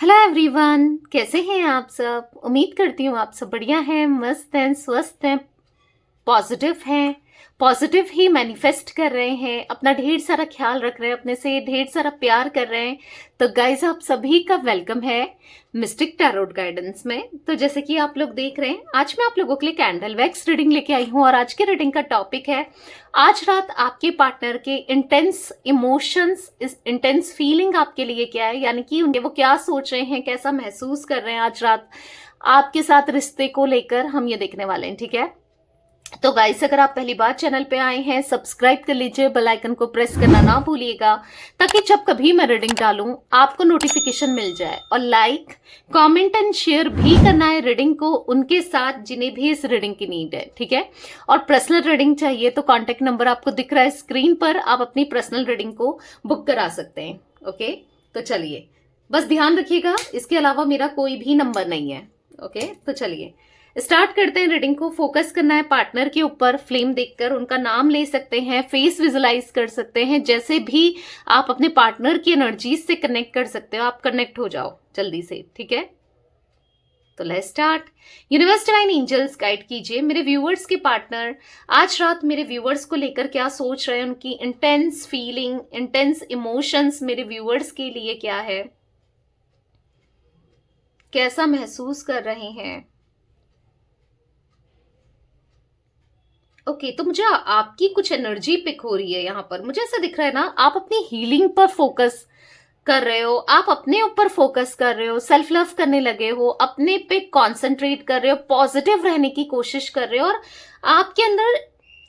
Hello everyone, कैसे हैं आप सब। उम्मीद करती हूँ आप सब बढ़िया हैं, मस्त हैं, स्वस्थ हैं, पॉजिटिव हैं, पॉजिटिव ही मैनिफेस्ट कर रहे हैं, अपना ढेर सारा ख्याल रख रहे हैं, अपने से ढेर सारा प्यार कर रहे हैं। तो गाइस, आप सभी का वेलकम है मिस्टिक टैरोट गाइडेंस में। तो जैसे कि आप लोग देख रहे हैं, आज मैं आप लोगों के लिए कैंडल वैक्स रीडिंग लेके आई हूँ और आज की रीडिंग का टॉपिक है आज रात आपके पार्टनर के इंटेंस इमोशंस, इंटेंस फीलिंग आपके लिए क्या है, यानी कि उनके वो क्या सोच रहे हैं, कैसा महसूस कर रहे हैं आज रात आपके साथ रिश्ते को लेकर, हम ये देखने वाले हैं। ठीक है, तो गाइस, अगर आप पहली बार चैनल पे आए हैं, सब्सक्राइब कर लीजिए, बेल आइकन को प्रेस करना ना भूलिएगा ताकि जब कभी मैं रीडिंग डालूं आपको नोटिफिकेशन मिल जाए। और लाइक, कमेंट एंड शेयर भी करना है रीडिंग को उनके साथ जिन्हें भी इस रीडिंग की नीड है। ठीक है, और पर्सनल रीडिंग चाहिए तो कॉन्टेक्ट नंबर आपको दिख रहा है स्क्रीन पर, आप अपनी पर्सनल रीडिंग को बुक करा सकते हैं। ओके, तो चलिए, बस ध्यान रखिएगा, इसके अलावा मेरा कोई भी नंबर नहीं है। ओके, तो चलिए स्टार्ट करते हैं रीडिंग को। फोकस करना है पार्टनर के ऊपर, फ्लेम देखकर उनका नाम ले सकते हैं, फेस विजुलाइज कर सकते हैं, जैसे भी आप अपने पार्टनर की एनर्जी से कनेक्ट कर सकते हो, आप कनेक्ट हो जाओ जल्दी से। ठीक है, तो let's start. Universe divine angels guide कीजिए मेरे व्यूअर्स के पार्टनर आज रात मेरे व्यूअर्स को लेकर क्या सोच रहे हैं, उनकी इंटेंस फीलिंग, इंटेंस इमोशंस मेरे व्यूअर्स के लिए क्या है, कैसा महसूस कर रहे हैं। ओके, तो मुझे आपकी कुछ एनर्जी पिक हो रही है यहाँ पर। मुझे ऐसा दिख रहा है ना, आप अपनी हीलिंग पर फोकस कर रहे हो, आप अपने ऊपर फोकस कर रहे हो, सेल्फ लव करने लगे हो, अपने पे कंसंट्रेट कर रहे हो, पॉजिटिव रहने की कोशिश कर रहे हो और आपके अंदर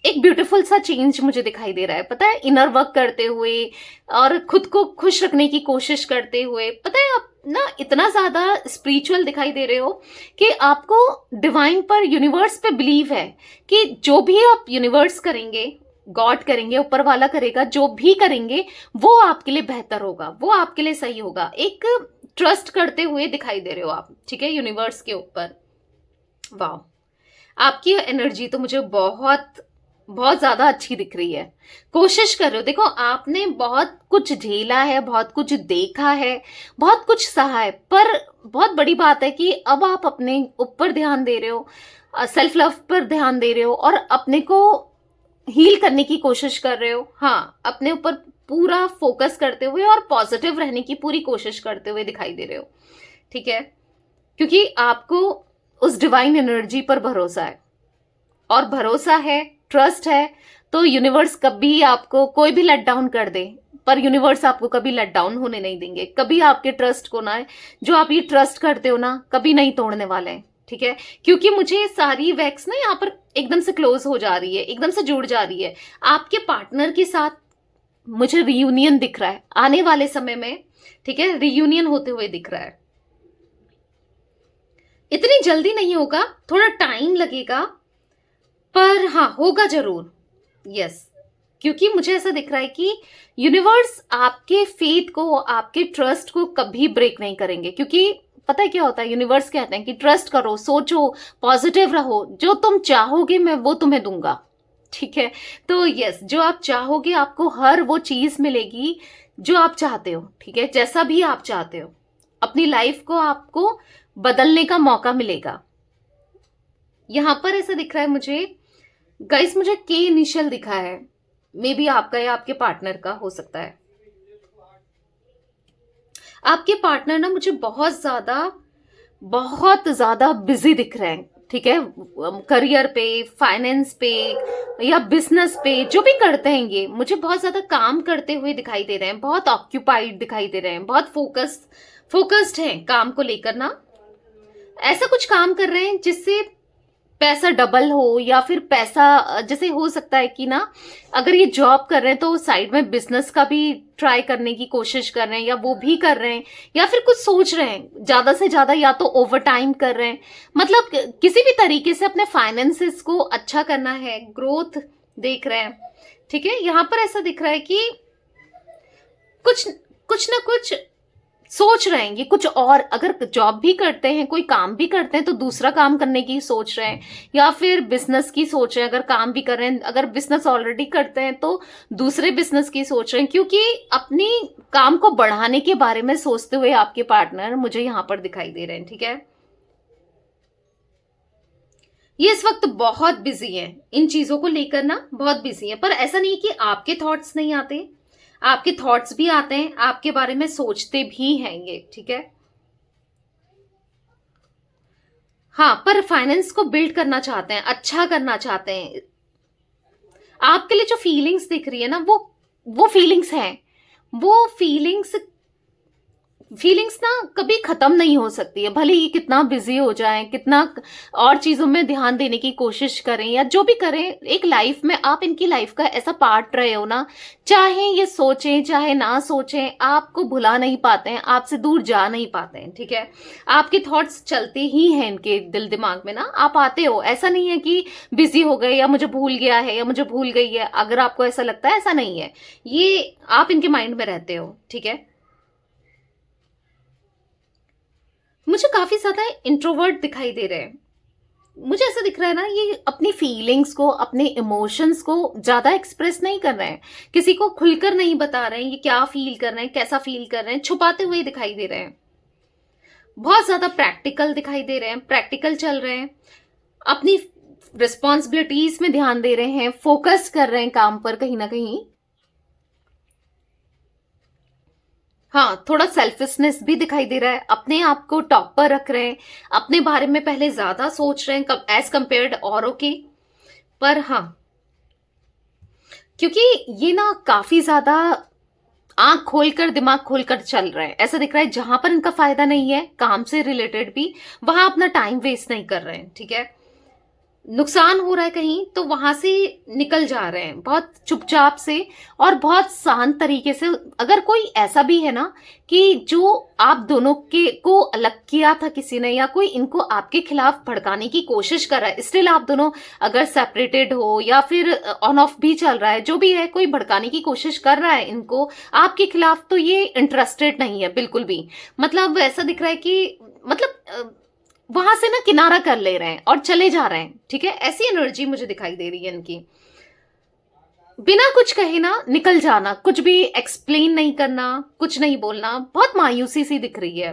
एक ब्यूटीफुल सा चेंज मुझे दिखाई दे रहा है। पता है, इनर वर्क करते हुए और खुद को खुश रखने की कोशिश करते हुए, पता है आप ना इतना ज्यादा स्पिरिचुअल दिखाई दे रहे हो कि आपको डिवाइन पर, यूनिवर्स पे बिलीव है कि जो भी आप यूनिवर्स करेंगे, गॉड करेंगे, ऊपर वाला करेगा, जो भी करेंगे वो आपके लिए बेहतर होगा, वो आपके लिए सही होगा। एक ट्रस्ट करते हुए दिखाई दे रहे हो आप। ठीक है, यूनिवर्स के ऊपर। वाह, आपकी एनर्जी तो मुझे बहुत बहुत ज्यादा अच्छी दिख रही है। कोशिश कर रहे हो, देखो आपने बहुत कुछ झेला है, बहुत कुछ देखा है, बहुत कुछ सहा है, पर बहुत बड़ी बात है कि अब आप अपने ऊपर ध्यान दे रहे हो, सेल्फ लव पर ध्यान दे रहे हो और अपने को हील करने की कोशिश कर रहे हो। हाँ, अपने ऊपर पूरा फोकस करते हुए और पॉजिटिव रहने की पूरी कोशिश करते हुए दिखाई दे रहे हो। ठीक है, क्योंकि आपको उस डिवाइन एनर्जी पर भरोसा है और भरोसा है, ट्रस्ट है, तो यूनिवर्स कभी आपको कोई भी लेट डाउन कर दे, पर यूनिवर्स आपको कभी लेट डाउन होने नहीं देंगे। कभी आपके ट्रस्ट को ना, जो आप ये ट्रस्ट करते हो ना, कभी नहीं तोड़ने वाले हैं। ठीक है, क्योंकि मुझे सारी वैक्स ना यहाँ पर एकदम से क्लोज हो जा रही है, एकदम से जुड़ जा रही है आपके पार्टनर के साथ। मुझे रियूनियन दिख रहा है आने वाले समय में। ठीक है, रियूनियन होते हुए दिख रहा है। इतनी जल्दी नहीं होगा, थोड़ा टाइम लगेगा, पर हाँ होगा जरूर। यस, क्योंकि मुझे ऐसा दिख रहा है कि यूनिवर्स आपके फेथ को, आपके ट्रस्ट को कभी ब्रेक नहीं करेंगे। क्योंकि पता है क्या होता है, यूनिवर्स कहते हैं कि ट्रस्ट करो, सोचो, पॉजिटिव रहो, जो तुम चाहोगे मैं वो तुम्हें दूंगा। ठीक है, तो यस, जो आप चाहोगे आपको हर वो चीज मिलेगी जो आप चाहते हो। ठीक है, जैसा भी आप चाहते हो, अपनी लाइफ को आपको बदलने का मौका मिलेगा। यहां पर ऐसा दिख रहा है मुझे गाइस, मुझे के इनिशियल दिखा है, मे बी आपका या आपके पार्टनर का हो सकता है। आपके पार्टनर ना मुझे बहुत ज्यादा बिजी दिख रहे हैं। ठीक है, करियर पे, फाइनेंस पे या बिजनेस पे, जो भी करते हैं ये मुझे बहुत ज्यादा काम करते हुए दिखाई दे रहे हैं, बहुत ऑक्यूपाइड दिखाई दे रहे हैं, बहुत फोकस्ड हैं काम को लेकर ना। ऐसा कुछ काम कर रहे हैं जिससे पैसा डबल हो, या फिर पैसा जैसे हो सकता है कि ना, अगर ये जॉब कर रहे हैं तो साइड में बिजनेस का भी ट्राई करने की कोशिश कर रहे हैं, या वो भी कर रहे हैं, या फिर कुछ सोच रहे हैं ज्यादा से ज्यादा, या तो ओवर टाइम कर रहे हैं। मतलब किसी भी तरीके से अपने फाइनेंसेस को अच्छा करना है, ग्रोथ देख रहे हैं। ठीक है, यहां पर ऐसा दिख रहा है कि कुछ कुछ ना कुछ सोच रहे हैं ये कुछ और, अगर जॉब भी करते हैं, कोई काम भी करते हैं तो दूसरा काम करने की सोच रहे हैं, या फिर बिजनेस की सोच रहे हैं, अगर काम भी कर रहे हैं, अगर बिजनेस ऑलरेडी करते हैं तो दूसरे बिजनेस की सोच रहे हैं, क्योंकि अपनी काम को बढ़ाने के बारे में सोचते हुए आपके पार्टनर मुझे यहां पर दिखाई दे रहे हैं। ठीक है, ये इस वक्त बहुत बिजी है, इन चीजों को लेकर ना बहुत बिजी है। पर ऐसा नहीं कि आपके थॉट्स नहीं आते, आपके थॉट्स भी आते हैं, आपके बारे में सोचते भी हैं ये। ठीक है, हाँ, पर फाइनेंस को बिल्ड करना चाहते हैं, अच्छा करना चाहते हैं। आपके लिए जो फीलिंग्स दिख रही है ना, वो फीलिंग्स हैं, वो फीलिंग्स ना कभी खत्म नहीं हो सकती है, भले ही कितना बिजी हो जाएं, कितना और चीजों में ध्यान देने की कोशिश करें या जो भी करें, एक लाइफ में आप इनकी लाइफ का ऐसा पार्ट रहे हो ना, चाहे ये सोचें चाहे ना सोचें, आपको भुला नहीं पाते हैं, आपसे दूर जा नहीं पाते हैं। ठीक है, आपके थॉट्स चलते ही हैं इनके दिल दिमाग में ना, आप आते हो, ऐसा नहीं है कि बिजी हो गए या मुझे भूल गया है या मुझे भूल गई है। अगर आपको ऐसा लगता है, ऐसा नहीं है, ये आप इनके माइंड में रहते हो। ठीक है, मुझे काफी ज्यादा इंट्रोवर्ट दिखाई दे रहे हैं। मुझे ऐसा दिख रहा है ना, ये अपनी फीलिंग्स को, अपने इमोशंस को ज्यादा एक्सप्रेस नहीं कर रहे हैं, किसी को खुलकर नहीं बता रहे हैं ये क्या फील कर रहे हैं, कैसा फील कर रहे हैं, छुपाते हुए दिखाई दे रहे हैं। बहुत ज्यादा प्रैक्टिकल दिखाई दे रहे हैं, प्रैक्टिकल चल रहे हैं, अपनी रिस्पॉन्सिबिलिटीज में ध्यान दे रहे हैं, फोकस कर रहे हैं काम पर कहीं ना कहीं। हाँ, थोड़ा सेल्फिशनेस भी दिखाई दे रहा है, अपने आप को टॉप पर रख रहे हैं, अपने बारे में पहले ज्यादा सोच रहे हैं एज कंपेयर्ड औरों के। पर हाँ, क्योंकि ये ना काफी ज्यादा आंख खोलकर दिमाग खोलकर चल रहे हैं, ऐसा दिख रहा है जहां पर इनका फायदा नहीं है काम से रिलेटेड भी, वहां अपना टाइम वेस्ट नहीं कर रहे हैं। ठीक है, नुकसान हो रहा है कहीं तो वहां से निकल जा रहे हैं बहुत चुपचाप से और बहुत शांत तरीके से। अगर कोई ऐसा भी है ना कि जो आप दोनों के को अलग किया था किसी ने, या कोई इनको आपके खिलाफ भड़काने की कोशिश कर रहा है, स्टिल आप दोनों अगर सेपरेटेड हो या फिर ऑन ऑफ भी चल रहा है, जो भी है, कोई भड़काने की कोशिश कर रहा है इनको आपके खिलाफ, तो ये इंटरेस्टेड नहीं है बिल्कुल भी। मतलब ऐसा दिख रहा है कि मतलब वहां से ना किनारा कर ले रहे हैं और चले जा रहे हैं। ठीक है, ऐसी एनर्जी मुझे दिखाई दे रही है इनकी। बिना कुछ कहे ना निकल जाना, कुछ भी एक्सप्लेन नहीं करना, कुछ नहीं बोलना, बहुत मायूसी सी दिख रही है।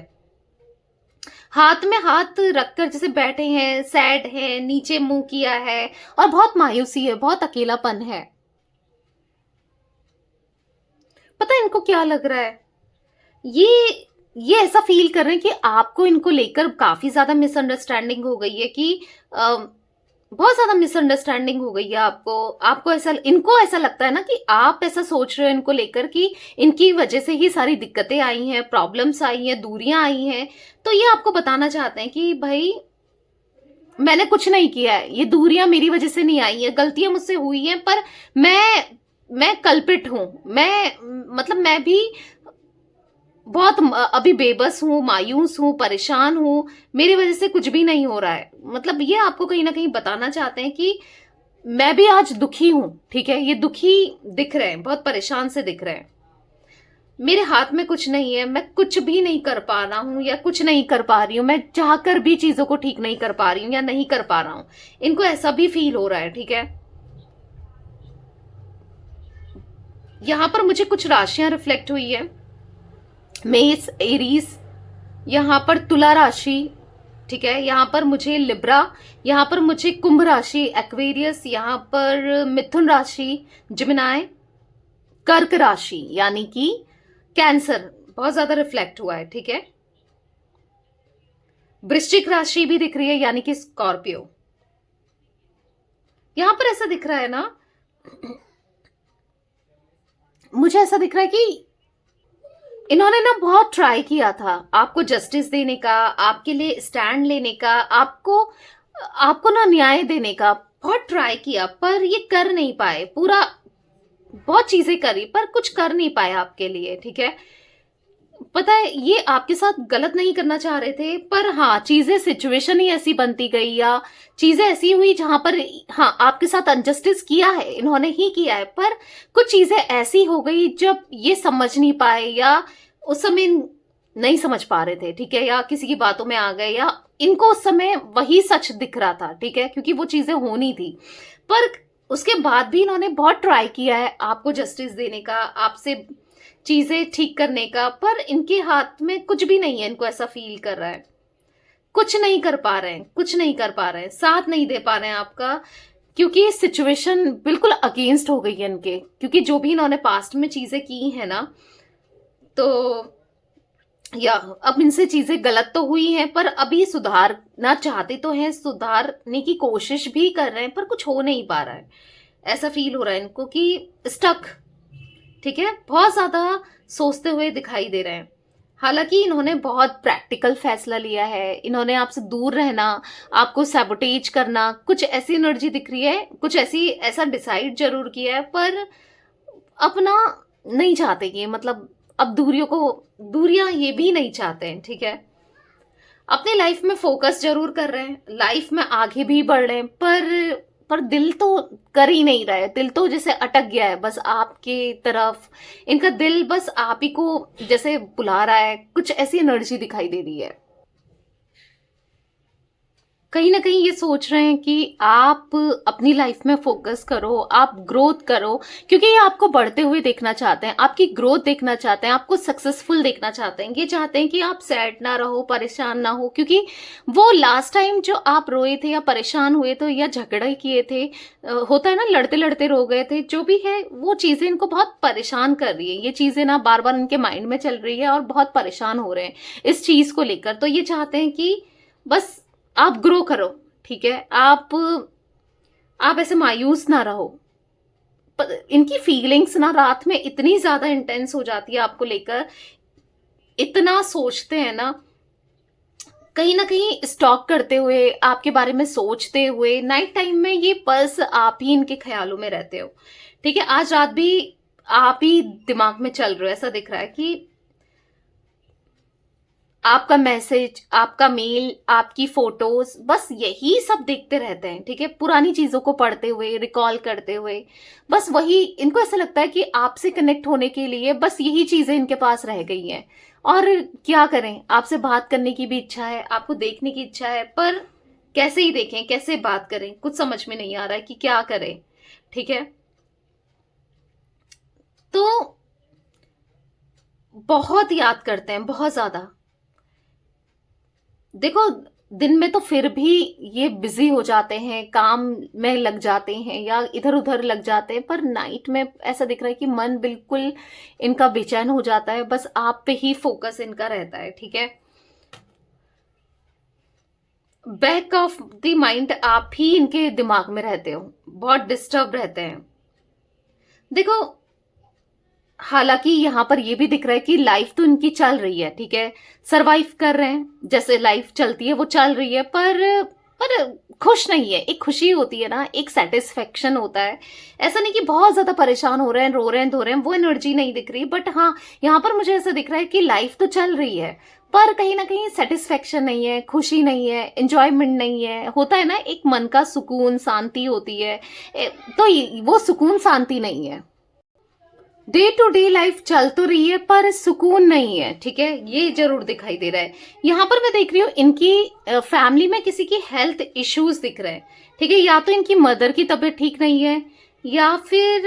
हाथ में हाथ रखकर जैसे बैठे हैं, सैड है, नीचे मुंह किया है और बहुत मायूसी है, बहुत अकेलापन है। पता है इनको क्या लग रहा है, ये ऐसा फील कर रहे हैं कि आपको इनको लेकर काफी ज्यादा मिसअंडरस्टैंडिंग हो गई है, कि बहुत ज्यादा मिसअंडरस्टैंडिंग हो गई है आपको। आपको ऐसा, इनको ऐसा लगता है ना कि आप ऐसा सोच रहे हो इनको लेकर कि इनकी वजह से ही सारी दिक्कतें आई हैं, प्रॉब्लम्स आई हैं, दूरियां आई हैं। तो ये आपको बताना चाहते हैं कि भाई मैंने कुछ नहीं किया है, ये दूरियां मेरी वजह से नहीं आई है, गलतियां मुझसे हुई हैं, पर मैं कल्पित हूं। मैं भी बहुत अभी बेबस हूँ, मायूस हूँ, परेशान हूँ, मेरी वजह से कुछ भी नहीं हो रहा है। मतलब ये आपको कहीं ना कहीं बताना चाहते हैं कि मैं भी आज दुखी हूं। ठीक है, ये दुखी दिख रहे हैं, बहुत परेशान से दिख रहे हैं। मेरे हाथ में कुछ नहीं है, मैं कुछ भी नहीं कर पा रहा हूं या कुछ नहीं कर पा रही हूं, मैं चाहकर भी चीजों को ठीक नहीं कर पा रही हूं या नहीं कर पा रहा हूं। इनको ऐसा भी फील हो रहा है। ठीक है, यहां पर मुझे कुछ राशियां रिफ्लेक्ट हुई है, मेष, एरीज, यहाँ पर तुला राशि। ठीक है, यहाँ पर मुझे लिब्रा, यहाँ पर मुझे कुंभ राशि, एक्वेरियस, यहाँ पर मिथुन राशि, जिमिनाय, कर्क राशि यानी कि कैंसर बहुत ज्यादा रिफ्लेक्ट हुआ है। ठीक है, वृश्चिक राशि भी दिख रही है यानी कि स्कॉर्पियो। यहां पर ऐसा दिख रहा है ना, मुझे ऐसा दिख रहा है कि इन्होंने ना बहुत ट्राई किया था आपको जस्टिस देने का, आपके लिए स्टैंड लेने का, आपको आपको ना न्याय देने का बहुत ट्राई किया, पर ये कर नहीं पाए। पूरा बहुत चीजें करी पर कुछ कर नहीं पाए आपके लिए। ठीक है, पता है ये आपके साथ गलत नहीं करना चाह रहे थे, पर हाँ चीजें, सिचुएशन ही ऐसी बनती गई या चीजें ऐसी हुई जहां पर हाँ आपके साथ अनजस्टिस किया है, इन्होंने ही किया है, पर कुछ चीजें ऐसी हो गई जब ये समझ नहीं पाए या उस समय नहीं समझ पा रहे थे, ठीक है, या किसी की बातों में आ गए, या इनको उस समय वही सच दिख रहा था, ठीक है, क्योंकि वो चीजें होनी थी। पर उसके बाद भी इन्होंने बहुत ट्राई किया है आपको जस्टिस देने का, आपसे चीजें ठीक करने का, पर इनके हाथ में कुछ भी नहीं है। इनको ऐसा फील कर रहा है, कुछ नहीं कर पा रहे हैं, कुछ नहीं कर पा रहे हैं, साथ नहीं दे पा रहे हैं आपका, क्योंकि सिचुएशन बिल्कुल अगेंस्ट हो गई है इनके, क्योंकि जो भी इन्होंने पास्ट में चीजें की है ना, तो या अब इनसे चीजें गलत तो हुई हैं, पर अभी सुधारना चाहते तो हैं, सुधारने की कोशिश भी कर रहे हैं, पर कुछ हो नहीं पा रहा है। ऐसा फील हो रहा है इनको कि स्टक, ठीक है, बहुत ज्यादा सोचते हुए दिखाई दे रहे हैं। हालांकि इन्होंने बहुत प्रैक्टिकल फैसला लिया है, इन्होंने आपसे दूर रहना, आपको सैबोटेज करना, कुछ ऐसी एनर्जी दिख रही है, कुछ ऐसा डिसाइड जरूर किया है, पर अपना नहीं चाहते ये, मतलब अब दूरियां ये भी नहीं चाहते हैं, ठीक है। अपने लाइफ में फोकस जरूर कर रहे हैं, लाइफ में आगे भी बढ़ रहे हैं, पर दिल तो कर ही नहीं रहा है, दिल तो जैसे अटक गया है बस आपके तरफ। इनका दिल बस आप ही को जैसे बुला रहा है, कुछ ऐसी एनर्जी दिखाई दे रही है। कहीं ना कहीं ये सोच रहे हैं कि आप अपनी लाइफ में फोकस करो, आप ग्रोथ करो, क्योंकि ये आपको बढ़ते हुए देखना चाहते हैं, आपकी ग्रोथ देखना चाहते हैं, आपको सक्सेसफुल देखना चाहते हैं। ये चाहते हैं कि आप सैड ना रहो, परेशान ना हो, क्योंकि वो लास्ट टाइम जो आप रोए थे या परेशान हुए थे या झगड़े किए थे, होता है ना, लड़ते लड़ते रो गए थे, जो भी है वो चीजें इनको बहुत परेशान कर रही है। ये चीजें ना बार बार इनके माइंड में चल रही है और बहुत परेशान हो रहे हैं इस चीज को लेकर। तो ये चाहते हैं कि बस आप ग्रो करो, ठीक है, आप ऐसे मायूस ना रहो। इनकी फीलिंग्स ना रात में इतनी ज्यादा इंटेंस हो जाती है आपको लेकर, इतना सोचते हैं ना कहीं स्टॉक करते हुए, आपके बारे में सोचते हुए, नाइट टाइम में ये बस आप ही इनके ख्यालों में रहते हो, ठीक है। आज रात भी आप ही दिमाग में चल रहे हो, ऐसा दिख रहा है कि आपका मैसेज, आपका मेल, आपकी फोटोज, बस यही सब देखते रहते हैं, ठीक है, पुरानी चीजों को पढ़ते हुए, रिकॉल करते हुए, बस वही इनको ऐसा लगता है कि आपसे कनेक्ट होने के लिए बस यही चीजें इनके पास रह गई हैं। और क्या करें, आपसे बात करने की भी इच्छा है, आपको देखने की इच्छा है, पर कैसे ही देखें, कैसे बात करें, कुछ समझ में नहीं आ रहा है कि क्या करें, ठीक है। तो बहुत याद करते हैं, बहुत ज्यादा। देखो, दिन में तो फिर भी ये बिजी हो जाते हैं, काम में लग जाते हैं या इधर उधर लग जाते हैं, पर नाइट में ऐसा दिख रहा है कि मन बिल्कुल इनका बेचैन हो जाता है, बस आप पे ही फोकस इनका रहता है, ठीक है। बैक ऑफ द माइंड आप ही इनके दिमाग में रहते हो, बहुत डिस्टर्ब रहते हैं। देखो, हालांकि यहाँ पर ये भी दिख रहा है कि लाइफ तो इनकी चल रही है, ठीक है, सरवाइव कर रहे हैं, जैसे लाइफ चलती है वो चल रही है, पर खुश नहीं है। एक खुशी होती है ना, एक सेटिस्फेक्शन होता है, ऐसा नहीं कि बहुत ज्यादा परेशान हो रहे हैं, रो रहे हैं, धो रहे हैं, वो एनर्जी नहीं दिख रही। बट हाँ, यहाँ पर मुझे ऐसा दिख रहा है कि लाइफ तो चल रही है, पर कहीं ना कहीं सेटिस्फेक्शन नहीं है, खुशी नहीं है, एंजॉयमेंट नहीं है। होता है ना, एक मन का सुकून, शांति होती है, तो वो सुकून शांति नहीं है। डे टू डे लाइफ चल तो रही है, पर सुकून नहीं है, ठीक है, ये जरूर दिखाई दे रहा है। यहाँ पर मैं देख रही हूँ इनकी फैमिली में किसी की हेल्थ इश्यूज दिख रहे हैं, ठीक है, या तो इनकी मदर की तबीयत ठीक नहीं है, या फिर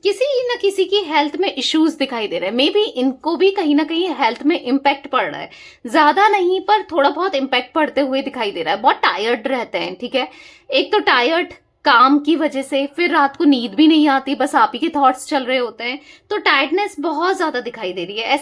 किसी न किसी की हेल्थ में इश्यूज दिखाई दे रहे हैं। मे बी इनको भी कहीं ना कहीं हेल्थ में इम्पैक्ट पड़ रहा है, ज्यादा नहीं पर थोड़ा बहुत इम्पैक्ट पड़ते हुए दिखाई दे रहा है। बहुत टायर्ड रहते हैं, ठीक है, एक तो टायर्ड काम की वजह से, फिर रात को नींद भी नहीं आती, बस आप ही के थॉट्स चल रहे होते हैं, तो टायर्डनेस बहुत ज्यादा दिखाई दे रही है।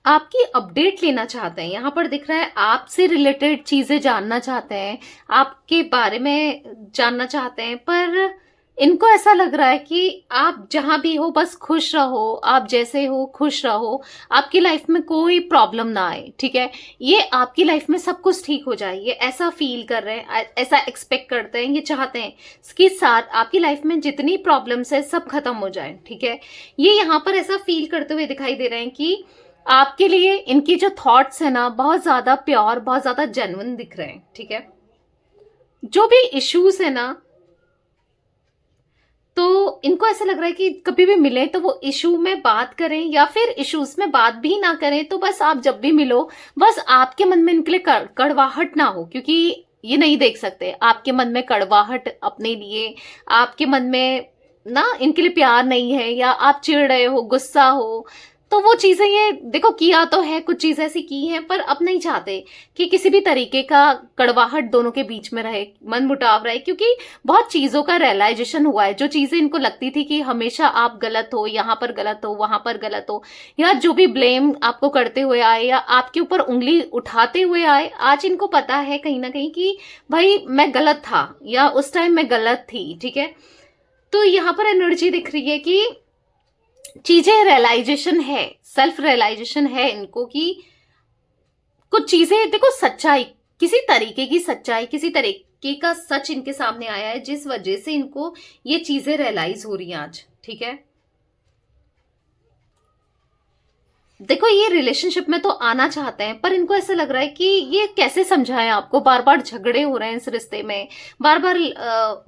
आपकी अपडेट लेना चाहते हैं, यहाँ पर दिख रहा है आपसे रिलेटेड चीजें जानना चाहते हैं, आपके बारे में जानना चाहते हैं, पर इनको ऐसा लग रहा है कि आप जहां भी हो बस खुश रहो, आप जैसे हो खुश रहो, आपकी लाइफ में कोई प्रॉब्लम ना आए, ठीक है, ये आपकी लाइफ में सब कुछ ठीक हो जाए, ये ऐसा फील कर रहे हैं, ऐसा एक्सपेक्ट करते हैं, ये चाहते हैं कि साथ आपकी लाइफ में जितनी प्रॉब्लम्स है सब खत्म हो जाए, ठीक है। ये यहाँ पर ऐसा फील करते हुए दिखाई दे रहे हैं कि आपके लिए इनकी जो थॉट्स है ना, बहुत ज्यादा प्योर, बहुत ज्यादा जेन्युइन दिख रहे हैं, ठीक है। जो भी इश्यूज है ना, तो इनको ऐसा लग रहा है कि कभी भी मिले तो वो इशू में बात करें, या फिर इश्यूज में बात भी ना करें, तो बस आप जब भी मिलो बस आपके मन में इनके लिए कड़वाहट ना हो, क्योंकि ये नहीं देख सकते आपके मन में कड़वाहट अपने लिए, आपके मन में ना इनके लिए प्यार नहीं है, या आप चिढ़ रहे हो, गुस्सा हो। तो वो चीजें, ये देखो किया तो है, कुछ चीजें ऐसी की हैं, पर अब नहीं चाहते कि किसी भी तरीके का कड़वाहट दोनों के बीच में रहे, मन मुटाव रहे, क्योंकि बहुत चीजों का रियलाइजेशन हुआ है। जो चीजें इनको लगती थी कि हमेशा आप गलत हो, यहाँ पर गलत हो, वहां पर गलत हो, या जो भी ब्लेम आपको करते हुए आए या आपके ऊपर उंगली उठाते हुए आए, आज इनको पता है कहीं ना कहीं कि भाई मैं गलत था, या उस टाइम मैं गलत थी, ठीक है। तो यहाँ पर एनर्जी दिख रही है कि चीजें रियलाइजेशन है, सेल्फ रियलाइजेशन है इनको, कि कुछ चीजें देखो, सच्चाई, किसी तरीके की सच्चाई, किसी तरीके का सच इनके सामने आया है, जिस वजह से इनको ये चीजें रियलाइज हो रही हैं आज, ठीक है। देखो ये रिलेशनशिप में तो आना चाहते हैं, पर इनको ऐसा लग रहा है कि ये कैसे समझाएं आपको, बार बार झगड़े हो रहे हैं इस रिश्ते में, बार बार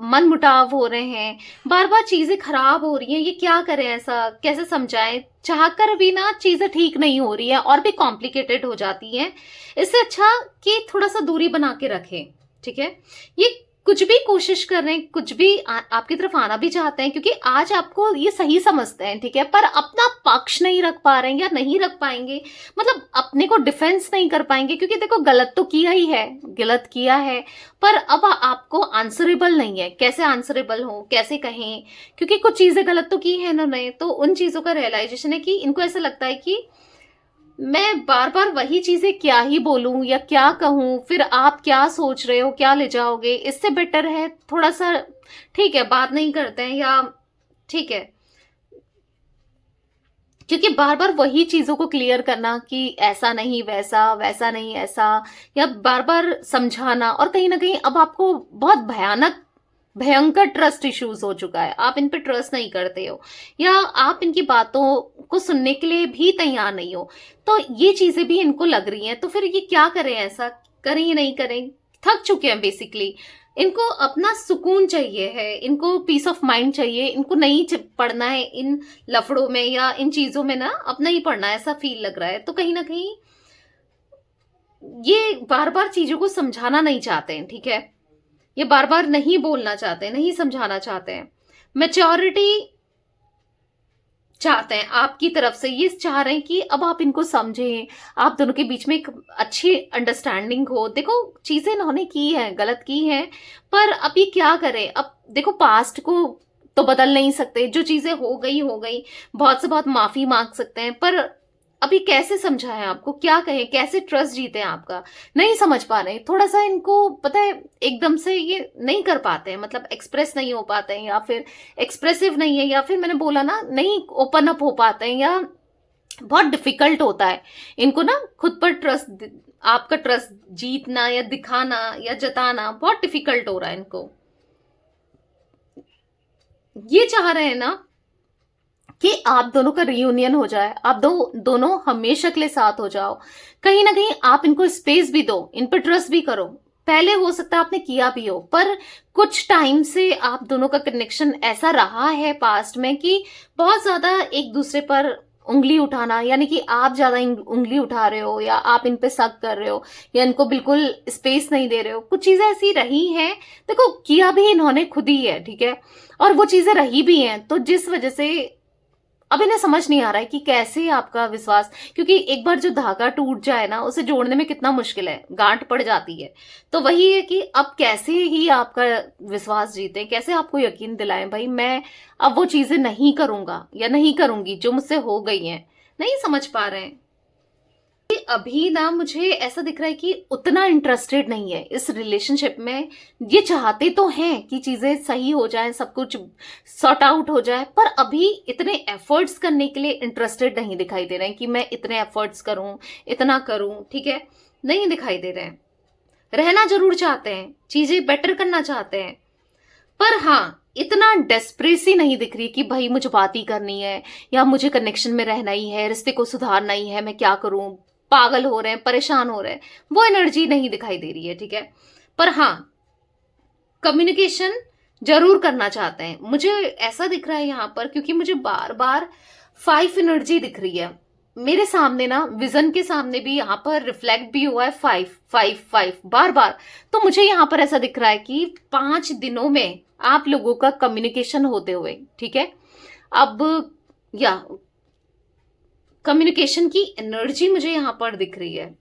मन मुटाव हो रहे हैं, बार बार चीजें खराब हो रही हैं, ये क्या करें, ऐसा कैसे समझाएं, चाहकर भी ना चीजें ठीक नहीं हो रही है और भी कॉम्प्लिकेटेड हो जाती हैं। इससे अच्छा कि थोड़ा सा दूरी बना के रखें, ठीक है। ये कुछ भी कोशिश कर रहे हैं, कुछ भी आपकी तरफ आना भी चाहते हैं, क्योंकि आज आपको ये सही समझते हैं, ठीक है, पर अपना पक्ष नहीं रख पा रहे हैं या नहीं रख पाएंगे, मतलब अपने को डिफेंस नहीं कर पाएंगे, क्योंकि देखो गलत तो किया ही है, गलत किया है, पर अब आपको आंसरेबल नहीं है, कैसे आंसरेबल हो, कैसे कहें, क्योंकि कुछ चीजें गलत तो की है इन्होंने, तो उन चीजों का रियलाइजेशन है कि इनको ऐसा लगता है कि मैं बार बार वही चीजें क्या ही बोलूं या क्या कहूं, फिर आप क्या सोच रहे हो, क्या ले जाओगे, इससे बेटर है थोड़ा सा, ठीक है, बात नहीं करते हैं, या ठीक है, क्योंकि बार बार वही चीजों को क्लियर करना कि ऐसा नहीं वैसा, वैसा नहीं ऐसा, या बार बार समझाना, और कहीं ना कहीं अब आपको बहुत भयंकर ट्रस्ट इश्यूज हो चुका है, आप इन पे ट्रस्ट नहीं करते हो, या आप इनकी बातों को सुनने के लिए भी तैयार नहीं हो, तो ये चीजें भी इनको लग रही हैं। तो फिर ये क्या करें, ऐसा करें या नहीं करें, थक चुके हैं बेसिकली, इनको अपना सुकून चाहिए है, इनको पीस ऑफ माइंड चाहिए, इनको नहीं पढ़ना है इन लफड़ों में या इन चीजों में, ना अपना ही पढ़ना है, ऐसा फील लग रहा है। तो कहीं ना कहीं ये बार बार चीजों को समझाना नहीं चाहते हैं, ठीक है, ये बार बार नहीं बोलना चाहते हैं, नहीं समझाना चाहते हैं, मैच्योरिटी चाहते हैं आपकी तरफ से, ये चाह रहे हैं कि अब आप इनको समझें, आप दोनों के बीच में एक अच्छी अंडरस्टैंडिंग हो। देखो चीजें इन्होंने की है, गलत की है, पर अब ये क्या करें, अब देखो पास्ट को तो बदल नहीं सकते, जो चीजें हो गई, बहुत से बहुत माफी मांग सकते हैं, पर अभी कैसे समझाएं आपको, क्या कहें, कैसे ट्रस्ट जीते हैं आपका, नहीं समझ पा रहे हैं, थोड़ा सा इनको पता है एकदम से ये नहीं कर पाते हैं, मतलब एक्सप्रेस नहीं हो पाते हैं, या फिर एक्सप्रेसिव नहीं है, या फिर मैंने बोला ना नहीं ओपन अप हो पाते हैं, या बहुत डिफिकल्ट होता है इनको ना खुद पर ट्रस्ट, आपका ट्रस्ट जीतना या दिखाना या जताना बहुत डिफिकल्ट हो रहा है इनको। ये चाह रहे हैं ना कि आप दोनों का रियूनियन हो जाए, आप दोनों हमेशा के लिए साथ हो जाओ, कहीं ना कहीं आप इनको स्पेस भी दो, इन पर ट्रस्ट भी करो, पहले हो सकता है आपने किया भी हो, पर कुछ टाइम से आप दोनों का कनेक्शन ऐसा रहा है पास्ट में कि बहुत ज्यादा एक दूसरे पर उंगली उठाना, यानी कि आप ज्यादा उंगली उठा रहे हो, या आप इन पे शक कर रहे हो, या इनको बिल्कुल स्पेस नहीं दे रहे हो, कुछ चीजें ऐसी रही हैं, देखो किया भी इन्होंने खुद ही है, ठीक है, और वो चीजें रही भी हैं, तो जिस वजह से अब इन्हें समझ नहीं आ रहा है कि कैसे आपका विश्वास, क्योंकि एक बार जो धागा टूट जाए ना उसे जोड़ने में कितना मुश्किल है, गांठ पड़ जाती है, तो वही है कि अब कैसे ही आपका विश्वास जीते, कैसे आपको यकीन दिलाएं भाई मैं अब वो चीजें नहीं करूंगा या नहीं करूंगी जो मुझसे हो गई हैं, नहीं समझ पा रहे हैं। अभी ना मुझे ऐसा दिख रहा है कि उतना इंटरेस्टेड नहीं है इस रिलेशनशिप में, ये चाहते तो हैं कि चीजें सही हो जाएं, सब कुछ सॉर्ट आउट हो जाए, पर अभी इतने एफर्ट्स करने के लिए इंटरेस्टेड नहीं दिखाई दे रहे हैं कि मैं इतने एफर्ट्स करूं, इतना करूं, ठीक है, नहीं दिखाई दे रहे हैं। रहना जरूर चाहते हैं, चीजें बेटर करना चाहते हैं, पर हाँ इतना डेस्परेसी नहीं दिख रही कि भाई मुझे बात ही करनी है, या मुझे कनेक्शन में रहना ही है, रिश्ते को सुधारना ही है, मैं क्या करूं, पागल हो रहे हैं, परेशान हो रहे हैं, वो एनर्जी नहीं दिखाई दे रही है, ठीक है। पर हाँ कम्युनिकेशन जरूर करना चाहते हैं। मुझे ऐसा दिख रहा है यहाँ पर, क्योंकि मुझे बार बार 5 एनर्जी दिख रही है मेरे सामने ना, विजन के सामने भी यहाँ पर रिफ्लेक्ट भी हुआ है 5 5 5 बार बार। तो मुझे यहाँ पर ऐसा दिख रहा है कि 5 दिनों में आप लोगों का कम्युनिकेशन होते हुए, ठीक है। अब या कम्युनिकेशन की एनर्जी मुझे यहाँ पर दिख रही है।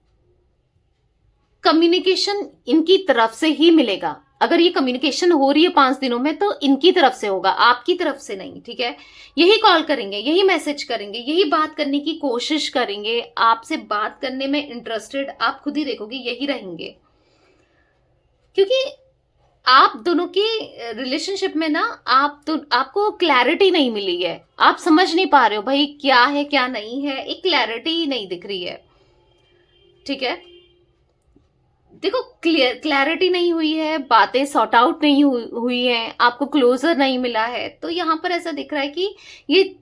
कम्युनिकेशन इनकी तरफ से ही मिलेगा। अगर ये कम्युनिकेशन हो रही है 5 दिनों में तो इनकी तरफ से होगा, आपकी तरफ से नहीं, ठीक है। यही कॉल करेंगे, यही मैसेज करेंगे, यही बात करने की कोशिश करेंगे, आपसे बात करने में इंटरेस्टेड, आप खुद ही देखोगे यही रहेंगे। क्योंकि आप दोनों के रिलेशनशिप में ना आपको क्लैरिटी नहीं मिली है, आप समझ नहीं पा रहे हो भाई क्या है क्या नहीं है, एक क्लैरिटी नहीं दिख रही है, ठीक है। देखो क्लैरिटी नहीं हुई है, बातें सॉर्ट आउट नहीं हुई है, आपको क्लोजर नहीं मिला है। तो यहाँ पर ऐसा दिख रहा है कि ये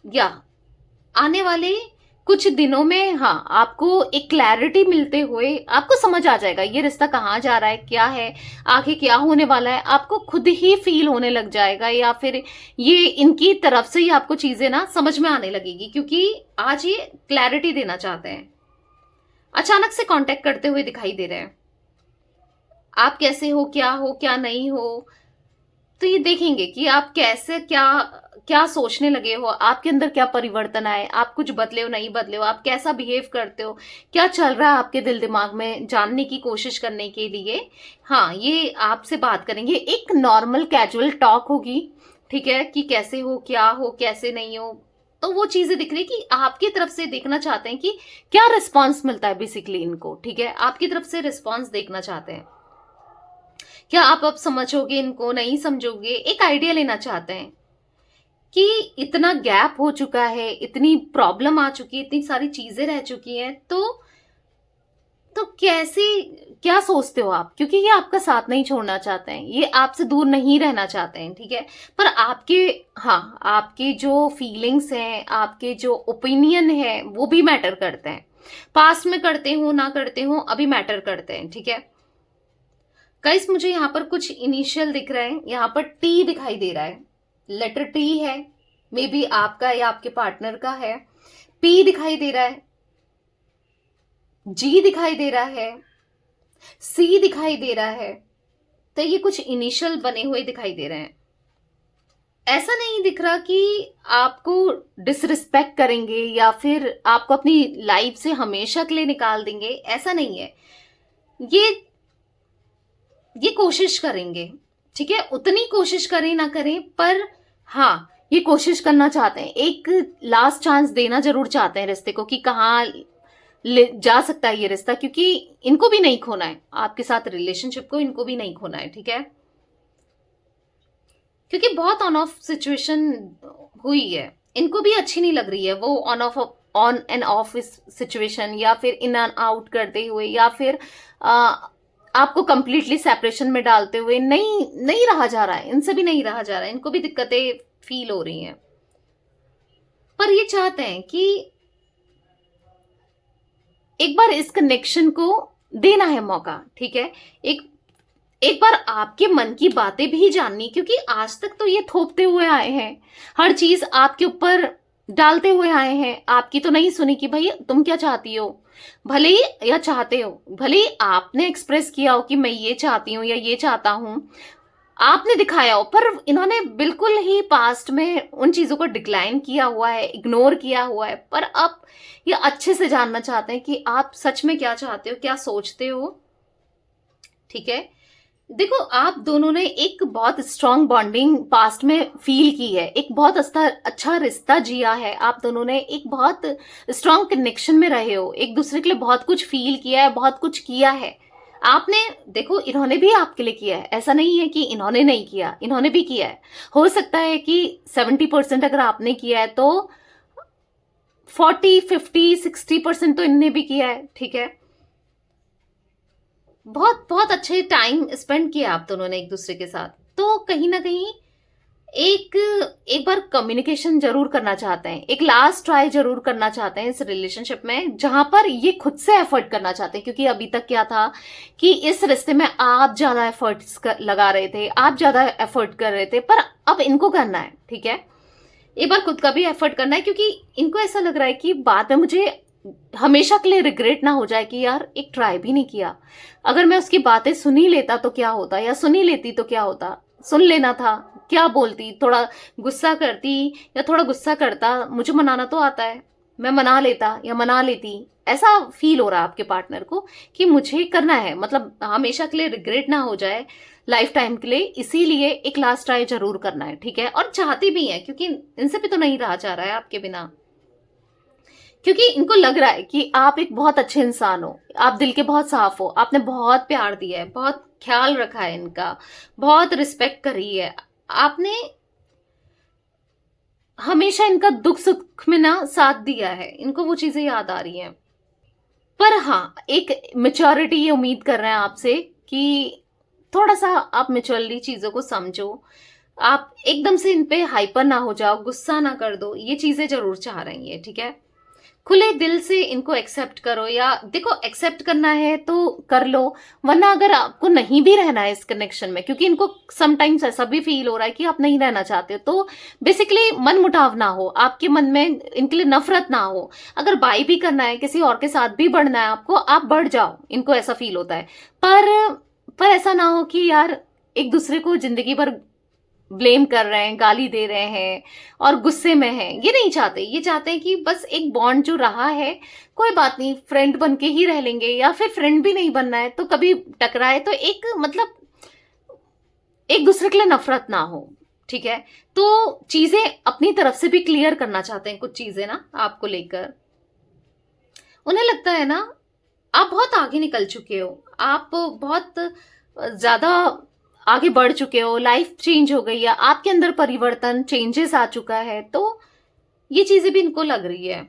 या आने वाले कुछ दिनों में हाँ आपको एक क्लैरिटी मिलते हुए आपको समझ आ जाएगा ये रिश्ता कहाँ जा रहा है, क्या है, आगे क्या होने वाला है, आपको खुद ही फील होने लग जाएगा, या फिर ये इनकी तरफ से ही आपको चीजें ना समझ में आने लगेगी, क्योंकि आज ये क्लैरिटी देना चाहते हैं। अचानक से कांटेक्ट करते हुए दिखाई दे रहे हैं, आप कैसे हो क्या नहीं हो। तो ये देखेंगे कि आप कैसे क्या क्या सोचने लगे हो, आपके अंदर क्या परिवर्तन आए, आप कुछ बदले हो नहीं बदले हो, आप कैसा बिहेव करते हो, क्या चल रहा है आपके दिल दिमाग में, जानने की कोशिश करने के लिए हाँ ये आपसे बात करेंगे। एक नॉर्मल कैजुअल टॉक होगी, ठीक है, कि कैसे हो कैसे नहीं हो। तो वो चीजें दिख रही कि आपकी तरफ से देखना चाहते हैं कि क्या रिस्पॉन्स मिलता है बेसिकली इनको, ठीक है, आपकी तरफ से रिस्पॉन्स देखना चाहते हैं। क्या आप अब समझोगे इनको, नहीं समझोगे, एक आइडिया लेना चाहते हैं कि इतना गैप हो चुका है, इतनी प्रॉब्लम आ चुकी है, इतनी सारी चीजें रह चुकी हैं, तो कैसे क्या सोचते हो आप, क्योंकि ये आपका साथ नहीं छोड़ना चाहते हैं, ये आपसे दूर नहीं रहना चाहते हैं, ठीक है। पर आपके जो फीलिंग्स हैं, आपके जो ओपिनियन है वो भी मैटर करते हैं। पास्ट में करते हो ना करते हो अभी मैटर करते हैं, ठीक है। गाइस मुझे यहाँ पर कुछ इनिशियल दिख रहा है, यहाँ पर टी दिखाई दे रहा है, लेटर टी है, मे बी आपका या आपके पार्टनर का है। पी दिखाई दे रहा है, जी दिखाई दे रहा है, सी दिखाई दे रहा है। तो ये कुछ इनिशियल बने हुए दिखाई दे रहे हैं। ऐसा नहीं दिख रहा कि आपको डिसरिस्पेक्ट करेंगे या फिर आपको अपनी लाइफ से हमेशा के लिए निकाल देंगे, ऐसा नहीं है। ये कोशिश करेंगे, ठीक है, उतनी कोशिश करें ना करें, पर हाँ ये कोशिश करना चाहते हैं, एक लास्ट चांस देना जरूर चाहते हैं रिश्ते को कि कहाँ ले जा सकता है ये रिश्ता, क्योंकि इनको भी नहीं खोना है, आपके साथ रिलेशनशिप को इनको भी नहीं खोना है, ठीक है। क्योंकि बहुत ऑन ऑफ सिचुएशन हुई है, इनको भी अच्छी नहीं लग रही है वो ऑन एंड ऑफ सिचुएशन, या फिर इन एंड आउट करते हुए, या फिर आपको कंप्लीटली सेपरेशन में डालते हुए। नहीं रहा जा रहा है, इनसे भी नहीं रहा जा रहा है, इनको भी दिक्कतें फील हो रही हैं। पर ये चाहते हैं कि एक बार इस कनेक्शन को देना है मौका, ठीक है, एक बार आपके मन की बातें भी जाननी, क्योंकि आज तक तो ये थोपते हुए आए हैं, हर चीज आपके ऊपर डालते हुए आए हैं, आपकी तो नहीं सुनी कि भाई तुम क्या चाहती हो, भले ही या चाहते हो, भले ही आपने एक्सप्रेस किया हो कि मैं ये चाहती हूँ या ये चाहता हूं, आपने दिखाया हो, पर इन्होंने बिल्कुल ही पास्ट में उन चीजों को डिक्लाइन किया हुआ है, इग्नोर किया हुआ है। पर अब ये अच्छे से जानना चाहते हैं कि आप सच में क्या चाहते हो, क्या सोचते हो, ठीक है। देखो आप दोनों ने एक बहुत स्ट्रांग बॉन्डिंग पास्ट में फील की है, एक बहुत अच्छा रिश्ता जिया है, आप दोनों ने एक बहुत स्ट्रांग कनेक्शन में रहे हो, एक दूसरे के लिए बहुत कुछ फील किया है, बहुत कुछ किया है आपने। देखो इन्होंने भी आपके लिए किया है, ऐसा नहीं है कि इन्होंने नहीं किया, इन्होंने भी किया है। हो सकता है कि 70% अगर आपने किया है तो 40 50 60% तो इनने भी किया है, ठीक है। बहुत बहुत अच्छे टाइम स्पेंड किया आप दोनों ने एक दूसरे के साथ। तो कहीं ना कहीं एक एक बार कम्युनिकेशन जरूर करना चाहते हैं, एक लास्ट ट्राई जरूर करना चाहते हैं इस रिलेशनशिप में, जहां पर ये खुद से एफर्ट करना चाहते हैं। क्योंकि अभी तक क्या था कि इस रिश्ते में आप ज्यादा एफर्ट्स लगा रहे थे, आप ज्यादा एफर्ट कर रहे थे, पर अब इनको करना है, ठीक है। एक बार खुद का भी एफर्ट करना है, क्योंकि इनको ऐसा लग रहा है कि बाद में मुझे हमेशा के लिए रिग्रेट ना हो जाए कि यार एक ट्राई भी नहीं किया, अगर मैं उसकी बातें सुन ही लेता तो क्या होता, या सुन ही लेती तो क्या होता, सुन लेना था, क्या बोलती, थोड़ा गुस्सा करती या थोड़ा गुस्सा करता, मुझे मनाना तो आता है, मैं मना लेता या मना लेती। ऐसा फील हो रहा है आपके पार्टनर को कि मुझे करना है, मतलब हमेशा के लिए रिग्रेट ना हो जाए लाइफ टाइम के लिए, इसीलिए एक लास्ट ट्राई जरूर करना है, ठीक है। और चाहती भी है, क्योंकि इनसे भी तो नहीं रहा जा रहा है आपके बिना, क्योंकि इनको लग रहा है कि आप एक बहुत अच्छे इंसान हो, आप दिल के बहुत साफ हो, आपने बहुत प्यार दिया है, बहुत ख्याल रखा है इनका, बहुत रिस्पेक्ट करी है आपने, हमेशा इनका दुख सुख में ना साथ दिया है, इनको वो चीजें याद आ रही हैं। पर हाँ, एक मेच्योरिटी ये उम्मीद कर रहे हैं आपसे कि थोड़ा सा आप मेच्योरली चीजों को समझो, आप एकदम से इन पे हाइपर ना हो जाओ, गुस्सा ना कर दो, ये चीजें जरूर चाह रही है, ठीक है। खुले दिल से इनको एक्सेप्ट करो, या देखो एक्सेप्ट करना है तो कर लो, वरना अगर आपको नहीं भी रहना है इस कनेक्शन में, क्योंकि इनको समटाइम्स ऐसा भी फील हो रहा है कि आप नहीं रहना चाहते हो, तो बेसिकली मन मुटाव ना हो आपके मन में, इनके लिए नफरत ना हो। अगर बाई भी करना है, किसी और के साथ भी बढ़ना है आपको, आप बढ़ जाओ, इनको ऐसा फील होता है। पर ऐसा ना हो कि यार एक दूसरे को जिंदगी भर ब्लेम कर रहे हैं, गाली दे रहे हैं और गुस्से में हैं, ये नहीं चाहते। ये चाहते हैं कि बस एक बॉन्ड जो रहा है, कोई बात नहीं, फ्रेंड बन के ही रह लेंगे, या फिर फ्रेंड भी नहीं बनना है तो कभी टकराए तो एक मतलब एक दूसरे के लिए नफरत ना हो, ठीक है। तो चीजें अपनी तरफ से भी क्लियर करना चाहते हैं, कुछ चीजें ना आपको लेकर। उन्हें लगता है ना आप बहुत आगे निकल चुके हो, आप बहुत ज्यादा आगे बढ़ चुके हो, लाइफ चेंज हो गई है, आपके अंदर परिवर्तन, चेंजेस आ चुका है, तो ये चीजें भी इनको लग रही है।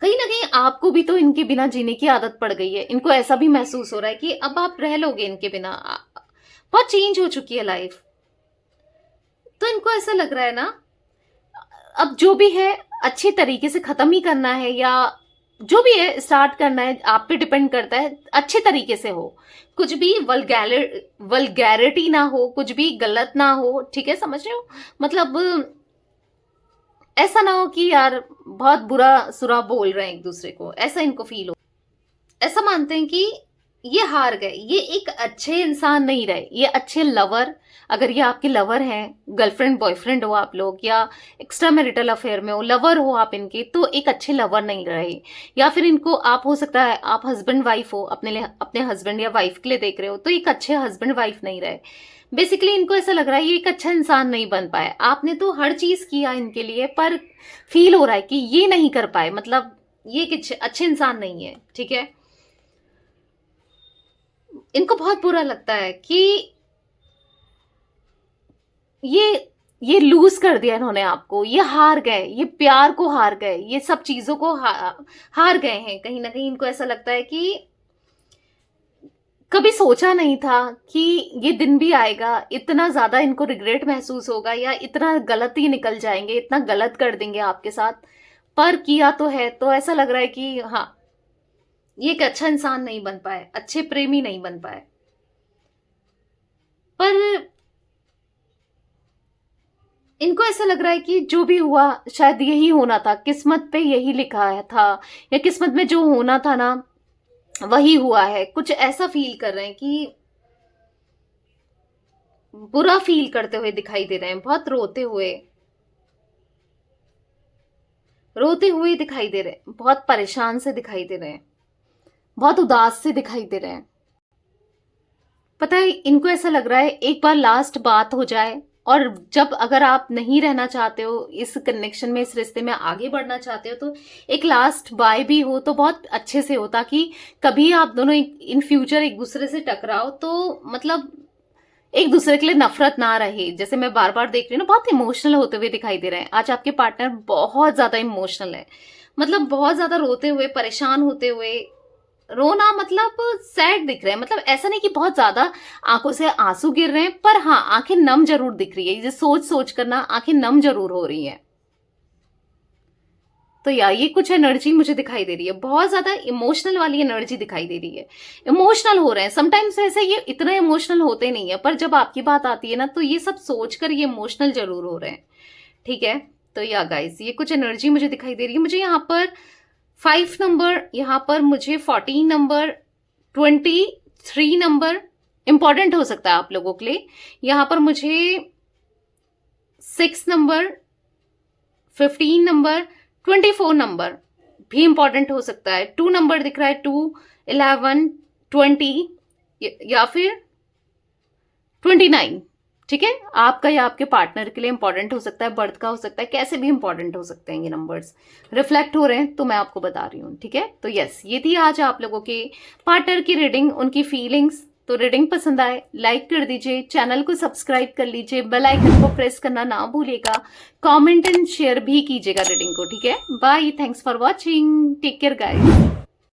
कहीं ना कहीं आपको भी तो इनके बिना जीने की आदत पड़ गई है, इनको ऐसा भी महसूस हो रहा है कि अब आप रह लोगे इनके बिना, बहुत चेंज हो चुकी है लाइफ। तो इनको ऐसा लग रहा है ना अब जो भी है अच्छे तरीके से खत्म ही करना है, या जो भी है स्टार्ट करना है, आप पे डिपेंड करता है, अच्छे तरीके से हो, कुछ भी वल्गैरिटी ना हो, कुछ भी गलत ना हो, ठीक है, समझ रहे हो। मतलब ऐसा ना हो कि यार बहुत बुरा सुरा बोल रहे हैं एक दूसरे को, ऐसा इनको फील हो, ऐसा मानते हैं कि ये हार गए, ये एक अच्छे इंसान नहीं रहे, ये अच्छे लवर, अगर ये आपके लवर हैं, गर्लफ्रेंड बॉयफ्रेंड हो आप लोग, या एक्स्ट्रा मैरिटल अफेयर में हो, लवर हो आप इनके, तो एक अच्छे लवर नहीं रहे। या फिर इनको आप, हो सकता है आप हस्बैंड वाइफ हो, अपने लिए, अपने हस्बैंड या वाइफ के लिए देख रहे हो, तो एक अच्छे हस्बैंड वाइफ नहीं रहे। बेसिकली इनको ऐसा लग रहा है ये एक अच्छा इंसान नहीं बन पाए, आपने तो हर चीज किया इनके लिए, पर फील हो रहा है कि ये नहीं कर पाए, मतलब ये एक अच्छे इंसान नहीं है, ठीक है। इनको बहुत बुरा लगता है कि ये ये लूज कर दिया इन्होंने आपको, ये हार गए, ये प्यार को हार गए, ये सब चीजों को हार गए हैं। कहीं ना कहीं इनको ऐसा लगता है कि कभी सोचा नहीं था कि ये दिन भी आएगा, इतना ज्यादा इनको रिग्रेट महसूस होगा, या इतना गलत ही निकल जाएंगे, इतना गलत कर देंगे आपके साथ, पर किया तो है। तो ऐसा लग रहा है कि हाँ, ये एक अच्छा इंसान नहीं बन पाए, अच्छे प्रेमी नहीं बन पाए। पर इनको ऐसा लग रहा है कि जो भी हुआ शायद यही होना था, किस्मत पे यही लिखा है था, या किस्मत में जो होना था ना वही हुआ है, कुछ ऐसा फील कर रहे हैं कि बुरा फील करते हुए दिखाई दे रहे हैं, बहुत रोते हुए दिखाई दे रहे हैं, बहुत परेशान से दिखाई दे रहे हैं, बहुत उदास से दिखाई दे रहे हैं। पता है इनको ऐसा लग रहा है एक बार लास्ट बात हो जाए, और जब अगर आप नहीं रहना चाहते हो इस कनेक्शन में, इस रिश्ते में आगे बढ़ना चाहते हो, तो एक लास्ट बाय भी हो तो बहुत अच्छे से हो, ताकि कभी आप दोनों इन फ्यूचर एक दूसरे से टकराओ तो मतलब एक दूसरे के लिए नफरत ना रहे। जैसे मैं बार बार देख रही हूँ ना, बहुत इमोशनल होते हुए दिखाई दे रहे हैं आज आपके पार्टनर, बहुत ज्यादा इमोशनल है, मतलब बहुत ज्यादा रोते हुए, परेशान होते हुए, रोना मतलब सैड दिख रहे हैं, मतलब ऐसा नहीं कि बहुत ज्यादा आंखों से आंसू गिर रहे हैं, पर हाँ आंखें नम जरूर दिख रही है, ये सोच सोच कर ना आंखें नम जरूर हो रही हैं। तो यार ये कुछ एनर्जी मुझे दिखाई दे रही है, बहुत ज्यादा इमोशनल वाली एनर्जी दिखाई दे रही है, इमोशनल हो रहे हैं। समटाइम्स वैसे ये इतना इमोशनल होते नहीं है, पर जब आपकी बात आती है ना तो ये सब सोचकर ये इमोशनल जरूर हो रहे हैं। ठीक है, तो या गाइस ये कुछ एनर्जी मुझे दिखाई दे रही है। मुझे यहाँ पर 5 नंबर, यहाँ पर मुझे 14 नंबर, 23 नंबर इंपॉर्टेंट हो सकता है आप लोगों के लिए। यहाँ पर मुझे 6 नंबर, 15 नंबर, 24 नंबर भी इंपॉर्टेंट हो सकता है। 2 नंबर दिख रहा है, 2, 11, 20 या फिर 29। ठीक है, आपका या आपके पार्टनर के लिए इंपॉर्टेंट हो सकता है, बर्थ का हो सकता है, कैसे भी इंपॉर्टेंट हो सकते हैं ये नंबर्स, रिफ्लेक्ट हो रहे हैं तो मैं आपको बता रही हूँ। ठीक है, तो यस ये थी आज आप लोगों के पार्टनर की रीडिंग, उनकी फीलिंग्स। तो रीडिंग पसंद आए लाइक कर दीजिए, चैनल को सब्सक्राइब कर लीजिए, बेल आइकन को प्रेस करना ना भूलिएगा, कमेंट एंड शेयर भी कीजिएगा रीडिंग को। ठीक है, bye, thanks for watching, take care guys.